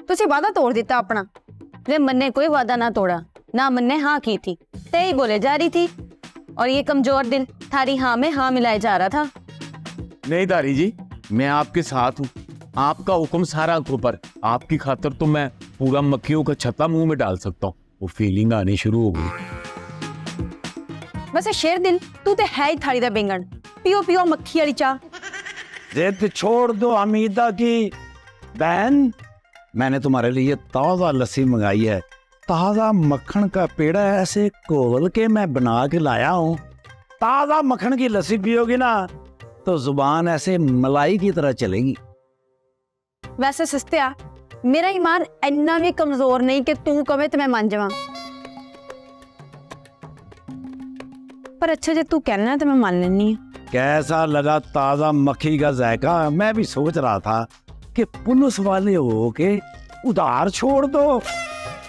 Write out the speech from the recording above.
तुसी वादा तोड़ दिता अपना। वे मन्ने कोई वादा ना तोड़ा, ना मन्ने हाँ की थी, तेई बोले जा रही थी, और ये कमजोर दिल थारी हाँ में हाँ मिलाए जा रहा था। नहीं दारी जी, मैं आपके साथ हूँ। आपका हुक्म सारा ऊपर। आपकी खातर तो मैं पूरा मक्खियों का छत्ता मुंह में डाल सकता हूँ। वो फीलिंग आनी शुरू हो गई। वैसे शेर दिल तू तो है ही थारी दा बेंगन। पियो पियो मक्खी वाली चाह। जिद छोड़ दो हमीदा की बहन, मैंने तुम्हारे लिए ताज़ा लस्सी मंगाई है। ताज़ा मक्खन का पेड़ा ऐसे घोल के मैं बना के लाया हूँ। ताज़ा मक्खन की लस्सी पियोगी ना तो जुबान ऐसे मलाई की तरह चलेगी। वैसे सस्तिया, मेरा ईमान इन्ना भी कमजोर नहीं कि तू कवे तो मैं मान जावां। पर अच्छा जे तू कहना तो मैं मान लेनी। कैसा लगा ताज़ा मक्खी का जायका? मैं भी सोच रहा था कि पुलिस वाले हो के उधार छोड़ दो।